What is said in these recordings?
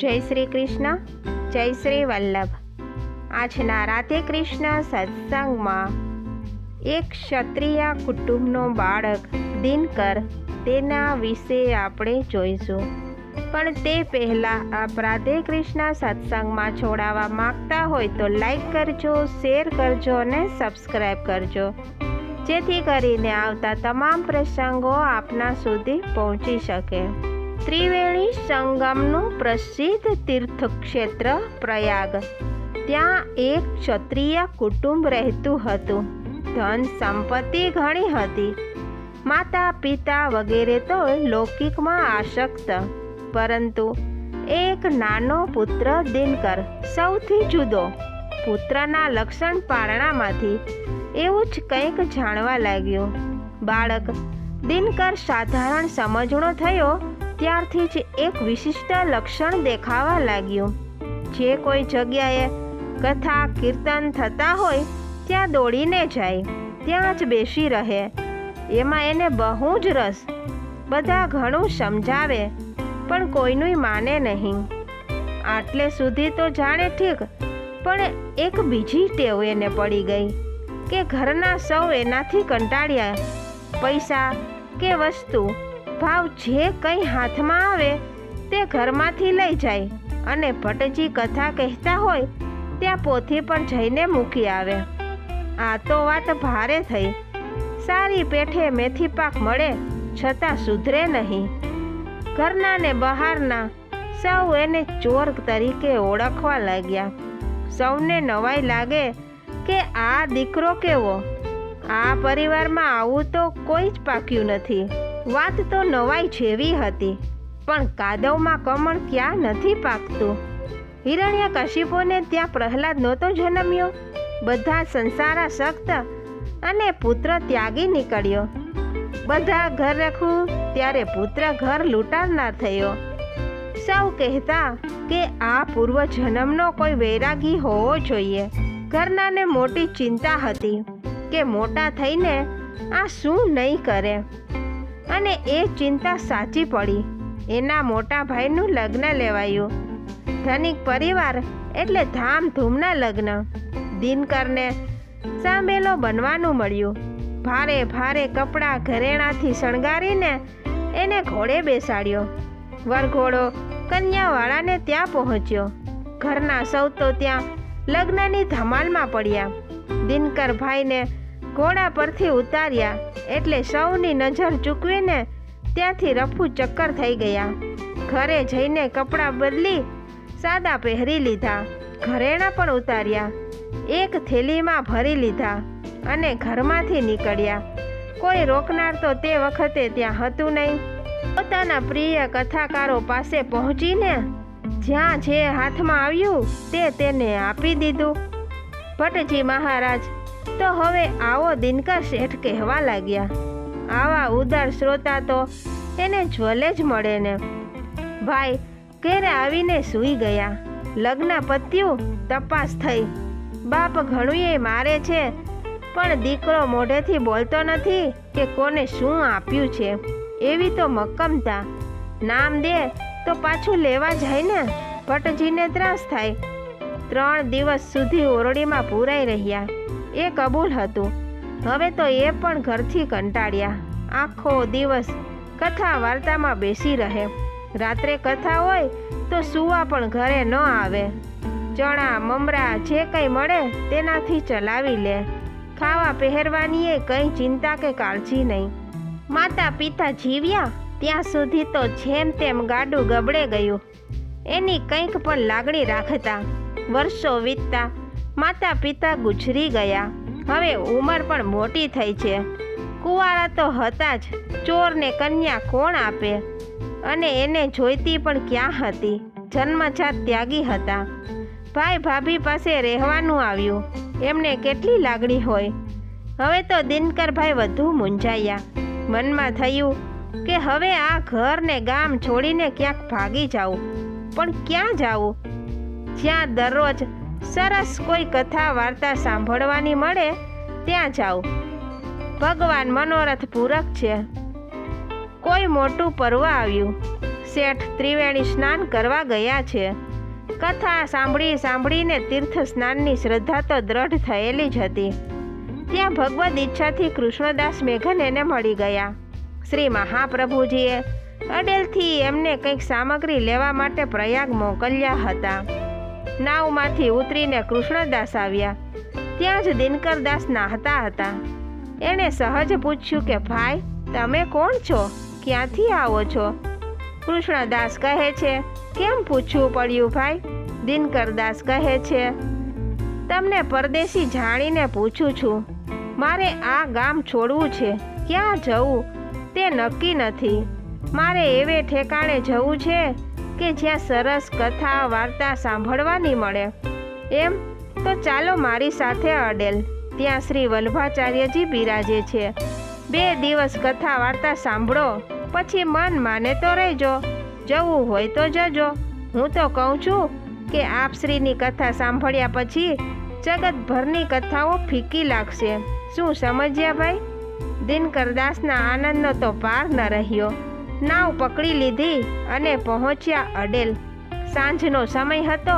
જય શ્રી કૃષ્ણ, જય શ્રી વલ્લભ। આજના રાધે કૃષ્ણ સત્સંગમાં એક ક્ષત્રિય કુટુંબનો બાળક દિનકર, તેના વિશે આપણે જોઈશું। પણ તે પહેલાં આપ રાધે કૃષ્ણ સત્સંગમાં જોડાવા માંગતા હોય તો લાઈક કરજો, શેર કરજો અને સબસ્ક્રાઈબ કરજો, જેથી કરીને આવતા તમામ પ્રસંગો આપના સુધી પહોંચી શકે। ત્રિવેણી સંગમનું પ્રસિદ્ધ તીર્થક્ષેત્ર પ્રયાગ, ત્યાં એક ક્ષત્રિય કુટુંબ રહેતું હતું। ધન સંપત્તિ ઘણી હતી, માતા પિતા વગેરે તો લૌકિકમાં આસક્ત, પરંતુ એક નાનો પુત્ર દિનકર સૌથી જુદો। પુત્રના લક્ષણ પારણામાંથી એવું જ કંઈક જાણવા લાગ્યું। બાળક દિનકર સાધારણ સમજણો થયો ત્યારથી જ એક વિશિષ્ટ લક્ષણ દેખાવા લાગ્યું। જે કોઈ જગ્યાએ કથા કીર્તન થતા હોય ત્યાં દોડીને જાય, ત્યાં જ બેસી રહે। એમાં એને બહુ જ રસ। બધા ઘણું સમજાવે પણ કોઈનું માને નહીં। આટલે સુધી તો જાણે ઠીક, પણ એક બીજી ટેવ એને પડી ગઈ કે ઘરના સૌ એનાથી કંટાળ્યા। પૈસા કે વસ્તુ ભાવ જે કંઈ હાથમાં આવે તે ઘરમાંથી લઈ જાય અને ભટજી કથા કહેતા હોય ત્યાં પોથી પણ જઈને મૂકી આવે। આ તો વાત ભારે થઈ। સારી પેઠે મેથી પાક મળે છતાં સુધરે નહીં। ઘરના ને બહારના સૌ એને ચોર તરીકે ઓળખવા લાગ્યા। સૌને નવાઈ લાગે કે આ દીકરો કેવો, આ પરિવારમાં આવું તો કોઈ જ પાક્યું નથી। વાત તો નવાઈ જેવી હતી, પણ કાદવમાં કમળ ક્યાં નથી પાકતું। હિરણ્યકશિપુને ત્યાં પ્રહલાદ નહોતો જન્મ્યો। બધા સંસારાસક્ત અને પુત્ર ત્યાગી નીકળ્યો। બધા ઘર રખું ત્યારે પુત્ર ઘર લૂંટારનાર થયો। સૌ કહેતા કે આ પૂર્વ જન્મનો કોઈ વૈરાગી હોવો જોઈએ। ઘરનાને મોટી ચિંતા હતી કે મોટા થઈને આ શું નહીં કરે, અને એ ચિંતા સાચી પડી। એના મોટા ભાઈનું લગ્ન લેવાયું। ધનિક પરિવાર એટલે ધામધૂમના લગ્ન। દિનકરને સાંભેલો બનવાનું મળ્યું। ભારે ભારે કપડાં ઘરેણાથી શણગારીને એને ઘોડે બેસાડ્યો। વરઘોડો કન્યાવાળાને ત્યાં પહોંચ્યો। ઘરના સૌ તો ત્યાં લગ્નની ધમાલમાં પડ્યા। દિનકર ભાઈને ઘોડા પરથી ઉતાર્યા એટલે સૌની નજર ચૂકવીને ત્યાંથી રફુ ચક્કર થઈ ગયા। ઘરે જઈને કપડાં બદલી સાદા પહેરી લીધા, ઘરેણાં પણ ઉતાર્યા, એક થેલીમાં ભરી લીધા અને ઘરમાંથી નીકળ્યા। કોઈ રોકનાર તો તે વખતે ત્યાં હતું નહીં। પોતાના પ્રિય કથાકારો પાસે પહોંચીને જ્યાં જે હાથમાં આવ્યું તે તેને આપી દીધું। ભટ્ટજી મહારાજ તો હવે આવો દિનકર શેઠ કહેવા લાગ્યા। આવા ઉદાર શ્રોતા તો એને જ્વલે જ મળે ને। ભાઈ ઘેરે આવીને સૂઈ ગયા। લગ્ન પત્યું, તપાસ થઈ। બાપ ઘણુંય મારે છે, પણ દીકરો મોઢેથી બોલતો નથી કે કોને શું આપ્યું છે। એવી તો મક્કમતા, નામ દે તો પાછું લેવા જાય ને। ભટ્ટજીને ત્રાસ થાય। 3 દિવસ સુધી ઓરડીમાં પૂરાઈ રહ્યા। એ કબૂલ હતું। હવે તો એ પણ ઘરથી કંટાળ્યા। આખો દિવસ કથા વાર્તામાં બેસી રહે। રાત્રે કથા હોય તો સૂવા પણ ઘરે ન આવે। ચણા મમરા જે કંઈ મળે તેનાથી ચલાવી લે। ખાવા પહેરવાની એ કંઈ ચિંતા કે કાળજી નહીં। માતા પિતા જીવ્યા ત્યાં સુધી તો જેમ તેમ ગાડું ગબડે ગયું। એની કંઈક પણ લાગણી રાખતા। વર્ષો વીતતા માતા પિતા ગુજરી ગયા। હવે ઉંમર પણ મોટી થઈ છે। કુંવારા તો હતા જ, ચોરને કન્યા કોણ આપે? અને એને જોઈતી પણ ક્યાં હતી? જન્મજાત ત્યાગી હતા। ભાઈ ભાભી પાસે રહેવાનું આવ્યું। એમને કેટલી લાગણી હોય। હવે તો દિનકરભાઈ વધુ મૂંઝાયા। મનમાં થયું કે હવે આ ઘર ને ગામ છોડીને ક્યાંક ભાગી જાઉં। પણ ક્યાં જાવું? જ્યાં દરરોજ સરસ કોઈ કથા વાર્તા સાંભળવાની મળે ત્યાં જાઉં। ભગવાન મનોરથ પૂરક છે। કોઈ મોટું પર્વ આવ્યું। શેઠ ત્રિવેણી સ્નાન કરવા ગયા છે. કથા સાંભળીને તીર્થ સ્નાનની શ્રદ્ધા તો દ્રઢ થયેલી જ હતી. ત્યાં ભગવદ ઈચ્છાથી કૃષ્ણદાસ મેઘનેને મળી ગયા. શ્રી મહાપ્રભુજીએ અડેલથી એમને કંઈક સામગ્રી લેવા માટે પ્રયાગ મોકલ્યા હતા. નાવમાંથી ઉતરીને કૃષ્ણદાસ આવ્યા. ત્યાં જ દિનકરદાસ નાહતા હતા. એણે સહજ પૂછ્યું કે ભાઈ, તમે કોણ છો? ક્યાંથી આવો છો? કૃષ્ણદાસ કહે છે, કેમ પૂછવું પડ્યું ભાઈ? દિનકરદાસ કહે છે, તમને પરદેશી જાણીને પૂછું છું. મારે આ ગામ છોડવું છે. ક્યાં જવું તે નક્કી નથી. મારે એવે ઠેકાણે જવું છે કે જ્યાં સરસ કથા વાર્તા સાંભળવાની મળે. એમ તો ચાલો મારી સાથે અડેલ. ત્યાં શ્રી વલ્લભાચાર્યજી બિરાજે છે. 2 દિવસ કથા વાર્તા સાંભળો, પછી મન માને તો રહેજો, જવું હોય તો જજો. હું તો કહું છું કે આપશ્રીની કથા સાંભળ્યા પછી જગતભરની કથાઓ ફીકી લાગશે. શું સમજ્યા ભાઈ? દિનકરદાસના આનંદનો તો પાર ન રહ્યો. નાવ પકડી લીધી અને પહોંચ્યા અડેલ. સાંજનો સમય હતો.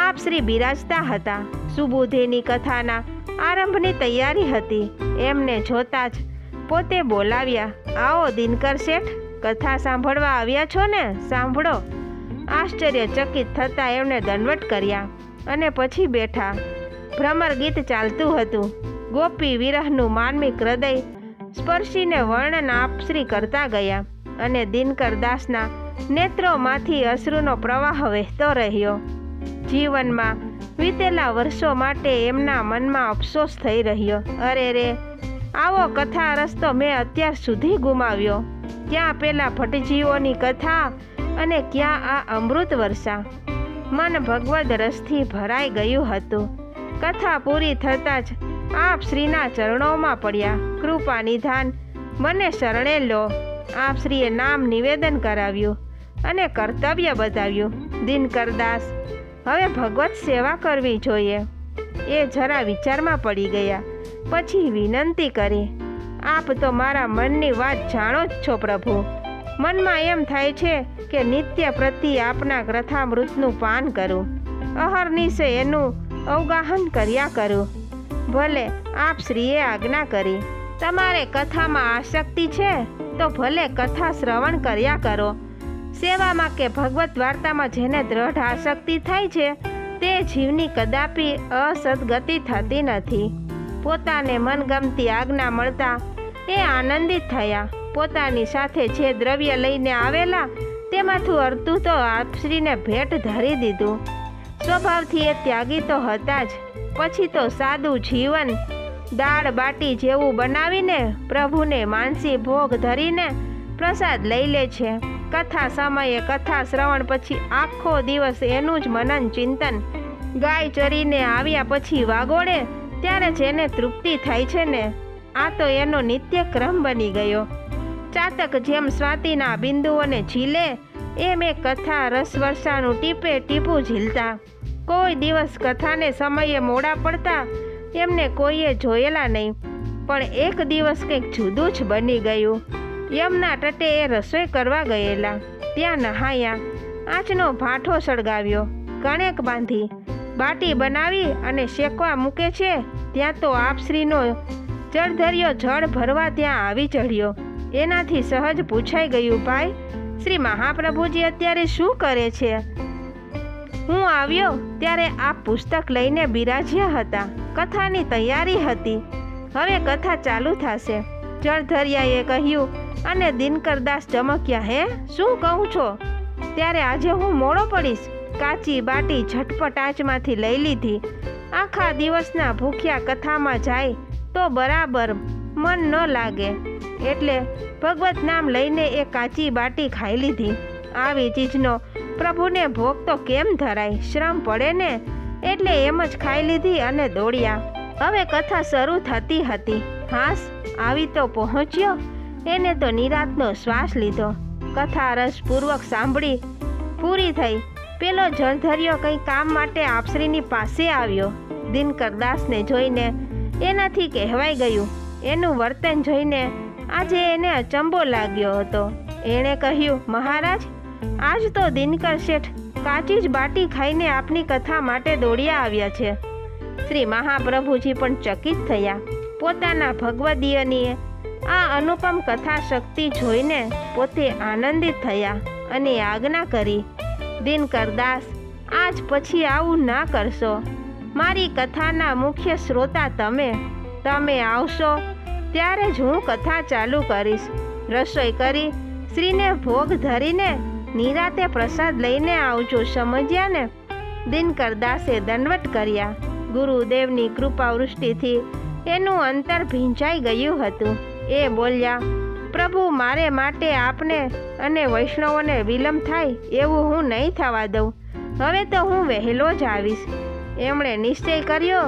આપશ્રી બિરાજતા હતા. સુબુધેની કથાના આરંભની તૈયારી હતી. એમને જોતા જ પોતે બોલાવ્યા, આવો દિનકર શેઠ, કથા સાંભળવા આવ્યા છો ને? સાંભળો. આશ્ચર્યચકિત થતાં એમણે દંડવટ કર્યા અને પછી બેઠા. ભ્રમર ગીત ચાલતું હતું. ગોપી વિરહનું માર્મિક હૃદય સ્પર્શીને વર્ણન આપશ્રી કરતા ગયા અને દિનકરદાસના નેત્રોમાંથી અશ્રુનો પ્રવાહ વહેતો રહ્યો. જીવનમાં વીતેલા વર્ષો માટે એમના મનમાં અફસોસ થઈ રહ્યો. અરે રે, આવો કથા રસ્તો મેં અત્યાર સુધી ગુમાવ્યો. ક્યાં પેલા ભટજીઓની કથા અને ક્યાં આ અમૃત વર્ષા. મન ભગવદ રસથી ભરાઈ ગયું હતું. કથા પૂરી થતાં જ આપ શ્રીના ચરણોમાં પડ્યા. કૃપા નિધાન મને શરણે લો. આપ શ્રીએ નામ નિવેદન કરાવ્યું અને કર્તવ્ય બતાવ્યું. દિનકરદાસ, હવે ભગવત સેવા કરવી જોઈએ. એ જરા વિચારમાં પડી ગયા. પછી વિનંતી કરી, આપ તો મારા મનની વાત જાણો જ છો પ્રભુ. મનમાં એમ થાય છે કે નિત્ય પ્રતિ આપના કથામૃતનું પાન કરું, અહર્નિશે એનું અવગાહન કર્યા કરું. ભલે આપ શ્રીએ આજ્ઞા કરી. તમારે કથામાં આસક્તિ છે તો ભલે કથા શ્રવણ કર્યા કરો. સેવામાં કે ભગવત વાર્તામાં જેને દ્રઢ આસક્તિ થાય છે તે જીવની કદાપી અસદગતિ થતી નથી. પોતાને મનગમતી આજ્ઞા મળતા એ આનંદિત થયા. પોતાની સાથે જે દ્રવ્ય લઈને આવેલા તેમાંથી અડધું તો આપશ્રીને ભેટ ધરી દીધું. સ્વભાવથી એ ત્યાગી તો હતા જ. પછી તો સાદું જીવન દાળ બાટી જેવું બનાવીને પ્રભુને માનસી ભોગ ધરીને પ્રસાદ લઈ લે છે. કથા સમયે કથા શ્રવણ પછી આખો દિવસ એનું જ મનન ચિંતન. ગાય ચરીને આવ્યા પછી વાગોળે ત્યારે જેને તૃપ્તિ થાય છે ને, આ તો એનો નિત્યક્રમ બની ગયો. ચાતક જેમ સ્વાતિના બિંદુઓને ઝીલે એમ એ કથા રસવર્ષાનું ટીપે ટીપું ઝીલતા. કોઈ દિવસ કથાને સમયે મોડા પડતા એમને કોઈએ જોયેલા નહીં. પણ એક દિવસ કંઈક જુદું જ બની ગયું. યમના તટે એ રસોઈ કરવા ગયેલા. ત્યાં નહાયા, આંચનો ભાઠો સળગાવ્યો, કણેક બાંધી બાટી બનાવી અને શેકવા મૂકે છે ત્યાં તો આપશ્રીનો જળધર્યો જળ ભરવા ત્યાં આવી ચડ્યો. એનાથી સહજ પૂછાઈ ગયું, ભાઈ, શ્રી મહાપ્રભુજી અત્યારે શું કરે છે? હું આવ્યો ત્યારે આપ પુસ્તક લઈને બિરાજ્યા હતા. કથાની તૈયારી હતી. હવે કથા ચાલુ થશે, જળધરિયાએ કહ્યું અને દિનકરદાસ ચમક્યા. હે, શું કહું છો? ત્યારે આજે હું મોડો પડીશ. કાચી બાટી ઝટપટ આંચમાંથી લઈ લીધી. આખા દિવસના ભૂખ્યા કથામાં જાય તો બરાબર મન ન લાગે એટલે ભગવત નામ લઈને એ કાચી બાટી ખાઈ લીધી. આવી ચીજનો પ્રભુને ભોગ તો કેમ ધરાય? શ્રમ પડે ને એટલે એમ જ ખાઈ લીધી અને દોડ્યા. હવે કથા શરૂ થતી હતી. હાસ આવી તો પહોંચ્યો. એને તો નિરાંતનો શ્વાસ લીધો. કથા રસપૂર્વક સાંભળી પૂરી થઈ. પેલો જળધર્યો કંઈ કામ માટે આપશ્રીની પાસે આવ્યો. દિનકરદાસને જોઈને એનાથી કહેવાઈ ગયું. એનું વર્તન જોઈને આજે એને અચંબો લાગ્યો હતો. એણે કહ્યું, મહારાજ, આજ તો દિનકર શેઠ કાચી જ બાટી ખાઈને આપની કથા માટે દોડ્યા આવ્યા છે. શ્રી મહાપ્રભુજી પણ ચકિત થયા. પોતાના ભગવદીયની આ અનુપમ કથા શક્તિ જોઈને પોતે આનંદિત થયા અને આજ્ઞા કરી, દિનકર દાસ, આજ પછી આવું ના કરશો. મારી કથાના મુખ્ય શ્રોતા તમે આવશો ત્યારે જ હું કથા ચાલુ કરીશ. રસોઈ કરી શ્રીને ભોગ ધરીને નિરાતે પ્રસાદ લઈને આવજો, સમજ્યા ને? દિનકર દાસે દંડવત કર્યા. ગુરુદેવની કૃપા વૃષ્ટિથી એનું અંતર ભીંજાઈ ગયું હતું. એ બોલ્યા, પ્રભુ, મારે માટે આપને અને વૈષ્ણવોને વિલંબ થાય એવું હું નહીં થવા દઉં. હવે તો હું વહેલો જ આવીશ. એમણે નિશ્ચય કર્યો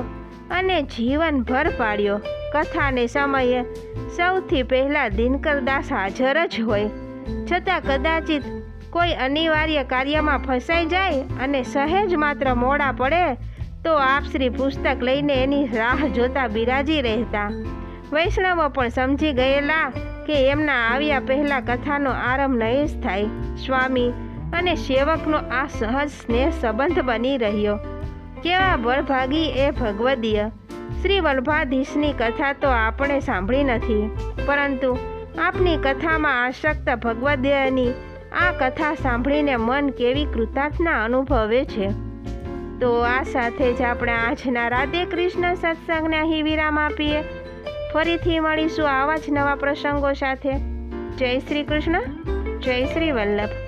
અને જીવનભર પાડ્યો. કથાને સમયે સૌથી પહેલાં દિનકર દાસ હાજર જ હોય. છતાં કદાચિત કોઈ અનિવાર્ય કાર્યમાં ફસાઈ જાય અને સહેજ માત્ર મોડા પડે તો આપશ્રી પુસ્તક લઈને એની રાહ જોતા બિરાજી રહેતા. વૈષ્ણવો પણ સમજી ગયેલા કે એમના આવ્યા પહેલાં કથાનો આરંભ નહીં જ થાય. સ્વામી અને સેવકનો આ સહજ સ્નેહ સંબંધ બની રહ્યો. કેવા બળભાગી એ ભગવદીય! શ્રી વલ્લભાધીશની કથા તો આપણે સાંભળી નથી, પરંતુ આપની કથામાં આસક્ત ભગવદીયની આ કથા સાંભળીને મન કેવી કૃતાર્થના અનુભવે છે. તો આ સાથે જ આપણે આજના રાધે કૃષ્ણ સત્સંગને અહીં વિરામ આપીએ. ફરીથી મળીશું આવા જ નવા પ્રસંગો સાથે. જય શ્રી કૃષ્ણ, જય શ્રી વલ્લભ.